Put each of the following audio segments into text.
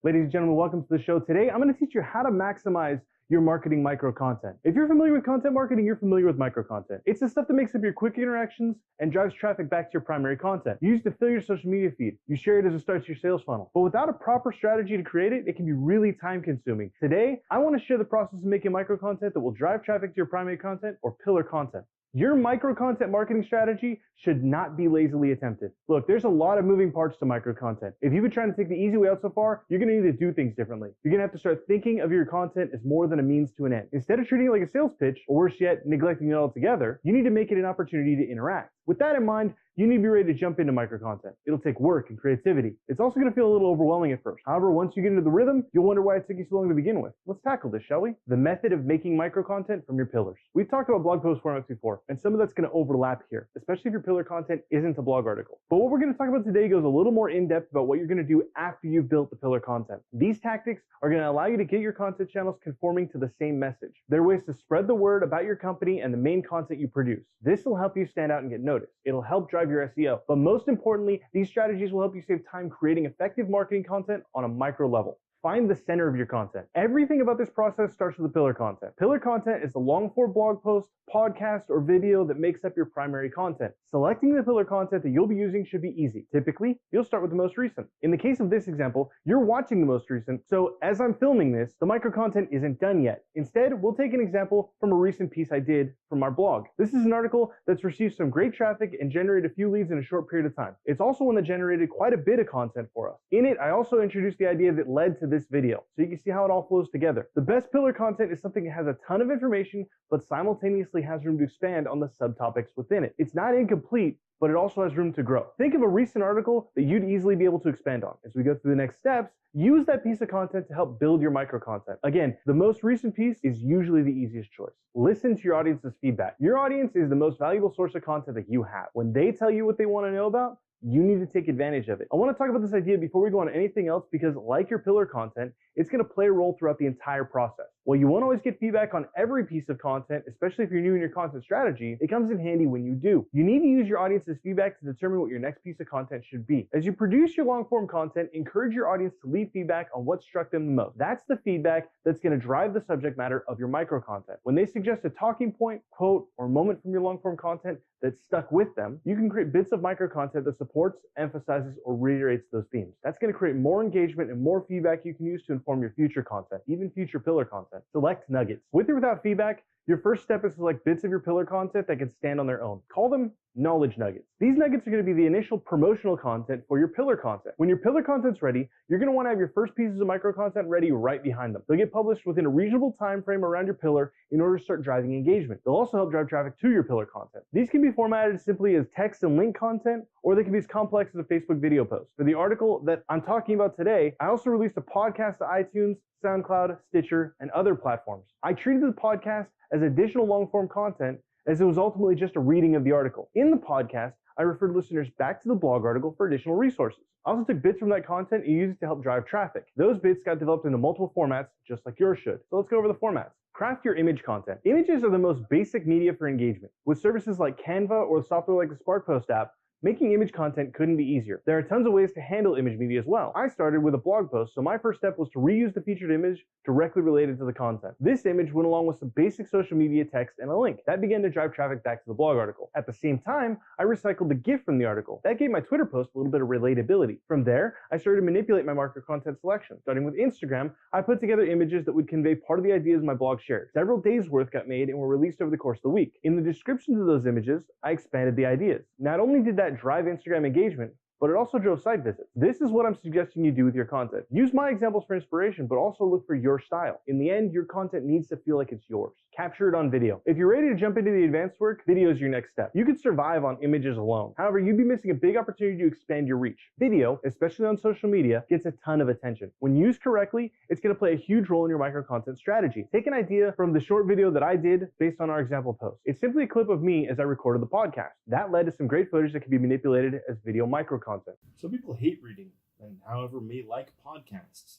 Ladies and gentlemen, welcome to the show. Today, I'm going to teach you how to maximize your marketing micro content. If you're familiar with content marketing, you're familiar with micro content. It's the stuff that makes up your quick interactions and drives traffic back to your primary content. You use it to fill your social media feed. You share it as it starts your sales funnel. But without a proper strategy to create it, it can be really time consuming. Today, I want to share the process of making micro content that will drive traffic to your primary content or pillar content. Your micro content marketing strategy should not be lazily attempted. Look, there's a lot of moving parts to micro content. If you've been trying to take the easy way out so far, you're going to need to do things differently. You're going to have to start thinking of your content as more than a means to an end. Instead of treating it like a sales pitch, or worse yet, neglecting it altogether, you need to make it an opportunity to interact. With that in mind, you need to be ready to jump into micro content. It'll take work and creativity. It's also going to feel a little overwhelming at first. However, once you get into the rhythm, you'll wonder why it took you so long to begin with. Let's tackle this, shall we? The method of making micro content from your pillars. We've talked about blog post formats before, and some of that's going to overlap here, especially if your pillar content isn't a blog article. But what we're going to talk about today goes a little more in depth about what you're going to do after you've built the pillar content. These tactics are going to allow you to get your content channels conforming to the same message. There are ways to spread the word about your company and the main content you produce. This will help you stand out and get noticed. It'll help drive your SEO. But most importantly, these strategies will help you save time creating effective marketing content on a micro level. Find the center of your content. Everything about this process starts with the pillar content. Pillar content is the long-form blog post, podcast, or video that makes up your primary content. Selecting the pillar content that you'll be using should be easy. Typically, you'll start with the most recent. In the case of this example, you're watching the most recent, so as I'm filming this, the micro content isn't done yet. Instead, we'll take an example from a recent piece I did from our blog. This is an article that's received some great traffic and generated a few leads in a short period of time. It's also one that generated quite a bit of content for us. In it, I also introduced the idea that led to this video, so you can see how it all flows together. The best pillar content is something that has a ton of information, but simultaneously has room to expand on the subtopics within it. It's not incomplete, but it also has room to grow. Think of a recent article that you'd easily be able to expand on. As we go through the next steps, use that piece of content to help build your micro content. Again, the most recent piece is usually the easiest choice. Listen to your audience's feedback. Your audience is the most valuable source of content that you have. When they tell you what they want to know about, you need to take advantage of it. I want to talk about this idea before we go on to anything else because, like your pillar content, it's going to play a role throughout the entire process. While you won't always get feedback on every piece of content, especially if you're new in your content strategy, it comes in handy when you do. You need to use your audience's feedback to determine what your next piece of content should be. As you produce your long-form content, encourage your audience to leave feedback on what struck them the most. That's the feedback that's going to drive the subject matter of your micro content. When they suggest a talking point, quote, or moment from your long-form content that stuck with them, you can create bits of micro content that supports, emphasizes, or reiterates those themes. That's going to create more engagement and more feedback you can use to inform your future content, even future pillar content. Select nuggets. With or without feedback, your first step is to select bits of your pillar content that can stand on their own. Call them knowledge nuggets. These nuggets are going to be the initial promotional content for your pillar content. When your pillar content's ready, you're going to want to have your first pieces of micro content ready right behind them. They'll get published within a reasonable time frame around your pillar in order to start driving engagement. They'll also help drive traffic to your pillar content. These can be formatted simply as text and link content, or they can be as complex as a Facebook video post. For the article that I'm talking about today, I also released a podcast to iTunes, SoundCloud, Stitcher, and other platforms. I treated the podcast as additional long-form content as it was ultimately just a reading of the article. In the podcast, I referred listeners back to the blog article for additional resources. I also took bits from that content and used it to help drive traffic. Those bits got developed into multiple formats, just like yours should. So let's go over the formats. Craft your image content. Images are the most basic media for engagement. With services like Canva or software like the Spark Post app, making image content couldn't be easier. There are tons of ways to handle image media as well. I started with a blog post, so my first step was to reuse the featured image directly related to the content. This image went along with some basic social media text and a link. That began to drive traffic back to the blog article. At the same time, I recycled the GIF from the article. That gave my Twitter post a little bit of relatability. From there, I started to manipulate my marker content selection. Starting with Instagram, I put together images that would convey part of the ideas my blog shared. Several days worth got made and were released over the course of the week. In the descriptions of those images, I expanded the ideas. Not only did that drive Instagram engagement, but it also drove site visits. This is what I'm suggesting you do with your content. Use my examples for inspiration, but also look for your style. In the end, your content needs to feel like it's yours. Capture it on video. If you're ready to jump into the advanced work, video is your next step. You could survive on images alone. However, you'd be missing a big opportunity to expand your reach. Video, especially on social media, gets a ton of attention. When used correctly, it's going to play a huge role in your micro content strategy. Take an idea from the short video that I did based on our example post. It's simply a clip of me as I recorded the podcast. That led to some great footage that can be manipulated as video micro content. Some people hate reading and, however, may like podcasts.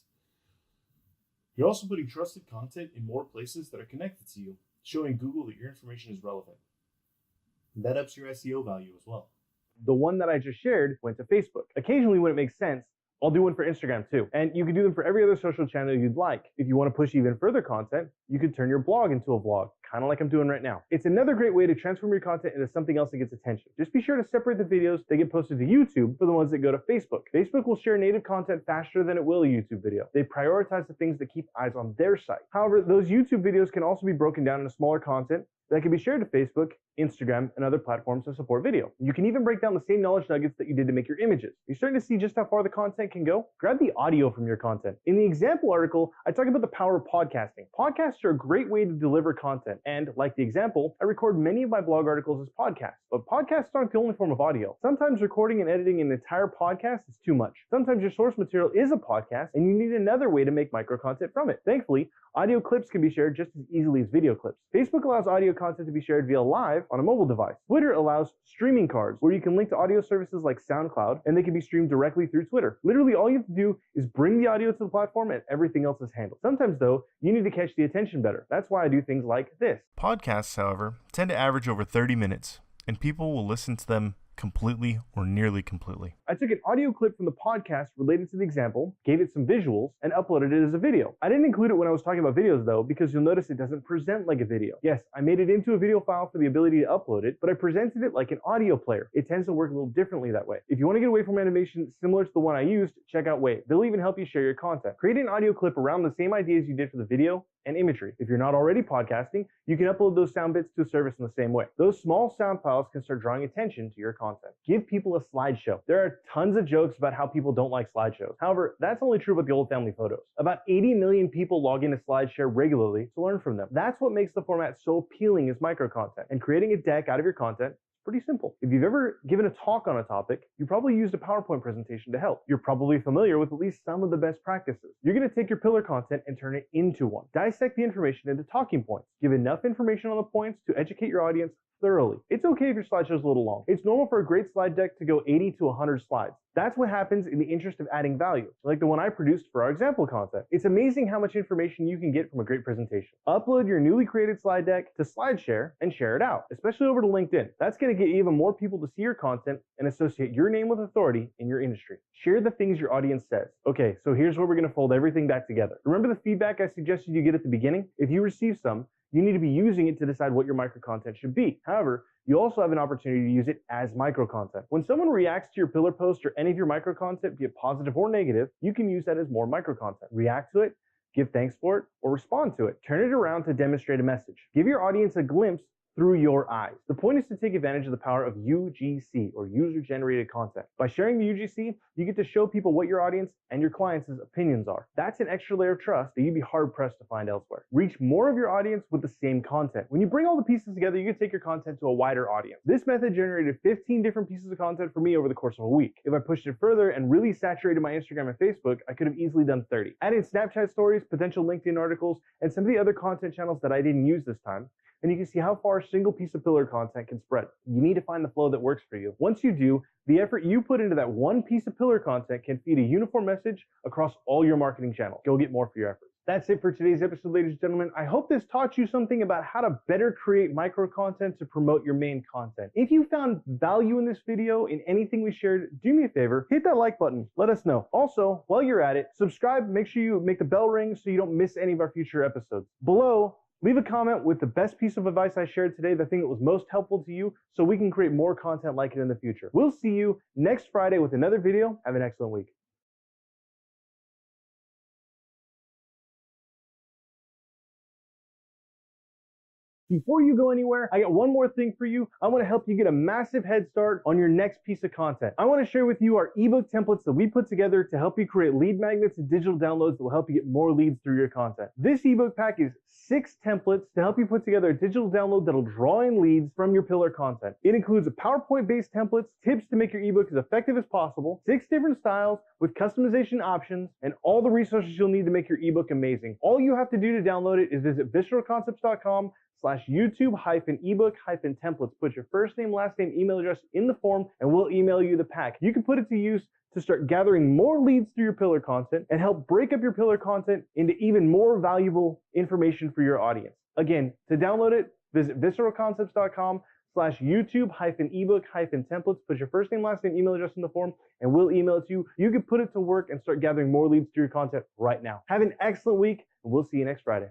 You're also putting trusted content in more places that are connected to you, showing Google that your information is relevant. That ups your SEO value as well. The one that I just shared went to Facebook. Occasionally when it makes sense, I'll do one for Instagram too. And you can do them for every other social channel you'd like. If you want to push even further content, you could turn your blog into a vlog, kind of like I'm doing right now. It's another great way to transform your content into something else that gets attention. Just be sure to separate the videos that get posted to YouTube for the ones that go to Facebook. Facebook will share native content faster than it will a YouTube video. They prioritize the things that keep eyes on their site. However, those YouTube videos can also be broken down into smaller content that can be shared to Facebook, Instagram, and other platforms to support video. You can even break down the same knowledge nuggets that you did to make your images. You're starting to see just how far the content can go? Grab the audio from your content. In the example article, I talk about the power of podcasting. Podcasts are a great way to deliver content, and like the example, I record many of my blog articles as podcasts. But podcasts aren't the only form of audio. Sometimes recording and editing an entire podcast is too much. Sometimes your source material is a podcast, and you need another way to make micro content from it. Thankfully, audio clips can be shared just as easily as video clips. Facebook allows audio content to be shared via live on a mobile device. Twitter allows streaming cards, where you can link to audio services like SoundCloud, and they can be streamed directly through Twitter. Literally, all you have to do is bring the audio to the platform and everything else is handled. Sometimes, though, you need to catch the attention better. That's why I do things like this. Podcasts, however, tend to average over 30 minutes, and people will listen to them completely or nearly completely. I took an audio clip from the podcast related to the example, gave it some visuals, and uploaded it as a video. I didn't include it when I was talking about videos though, because you'll notice it doesn't present like a video. Yes, I made it into a video file for the ability to upload it, but I presented it like an audio player. It tends to work a little differently that way. If you want to get away from animation similar to the one I used, check out Wave. They'll even help you share your content. Create an audio clip around the same ideas you did for the video and imagery. If you're not already podcasting, you can upload those sound bits to a service in the same way. Those small sound files can start drawing attention to your content. Give people a slideshow. There are tons of jokes about how people don't like slideshows. However, that's only true about the old family photos. About 80 million people log into SlideShare regularly to learn from them. That's what makes the format so appealing as micro content. And creating a deck out of your content, pretty simple. If you've ever given a talk on a topic, you probably used a PowerPoint presentation to help. You're probably familiar with at least some of the best practices. You're going to take your pillar content and turn it into one. Dissect the information into talking points. Give enough information on the points to educate your audience thoroughly. It's okay if your slideshow is a little long. It's normal for a great slide deck to go 80 to 100 slides. That's what happens in the interest of adding value, like the one I produced for our example content. It's amazing how much information you can get from a great presentation. Upload your newly created slide deck to SlideShare and share it out, especially over to LinkedIn. That's going to get even more people to see your content and associate your name with authority in your industry. Share the things your audience says. Okay, so here's where we're going to fold everything back together. Remember the feedback I suggested you get at the beginning? If you receive some, you need to be using it to decide what your micro content should be. However, you also have an opportunity to use it as micro content. When someone reacts to your pillar post or any of your micro content, be it positive or negative, you can use that as more micro content. React to it, give thanks for it, or respond to it. Turn it around to demonstrate a message. Give your audience a glimpse through your eyes. The point is to take advantage of the power of UGC, or user-generated content. By sharing the UGC, you get to show people what your audience and your clients' opinions are. That's an extra layer of trust that you'd be hard-pressed to find elsewhere. Reach more of your audience with the same content. When you bring all the pieces together, you can take your content to a wider audience. This method generated 15 different pieces of content for me over the course of a week. If I pushed it further and really saturated my Instagram and Facebook, I could have easily done 30. Add in Snapchat stories, potential LinkedIn articles, and some of the other content channels that I didn't use this time, and you can see how far a single piece of pillar content can spread. You need to find the flow that works for you. Once you do, the effort you put into that one piece of pillar content can feed a uniform message across all your marketing channels. Go get more for your efforts. That's it for today's episode, ladies and gentlemen. I hope this taught you something about how to better create micro content to promote your main content. If you found value in this video, in anything we shared, do me a favor, hit that like button. Let us know. Also, while you're at it, subscribe. Make sure you make the bell ring so you don't miss any of our future episodes. Below, leave a comment with the best piece of advice I shared today, the thing that was most helpful to you, so we can create more content like it in the future. We'll see you next Friday with another video. Have an excellent week. Before you go anywhere, I got one more thing for you. I want to help you get a massive head start on your next piece of content. I want to share with you our ebook templates that we put together to help you create lead magnets and digital downloads that will help you get more leads through your content. This ebook pack is 6 templates to help you put together a digital download that'll draw in leads from your pillar content. It includes a PowerPoint-based templates, tips to make your ebook as effective as possible, 6 different styles with customization options, and all the resources you'll need to make your ebook amazing. All you have to do to download it is visit visceralconcepts.com/YouTube-ebook-templates. Put your first name, last name, email address in the form, and we'll email you the pack. You can put it to use to start gathering more leads through your pillar content and help break up your pillar content into even more valuable information for your audience. Again, to download it, visit visceralconcepts.com YouTube-ebook-templates. Put your first name, last name, email address in the form, and we'll email it to you. You can put it to work and start gathering more leads to your content right now. Have an excellent week, and we'll see you next Friday.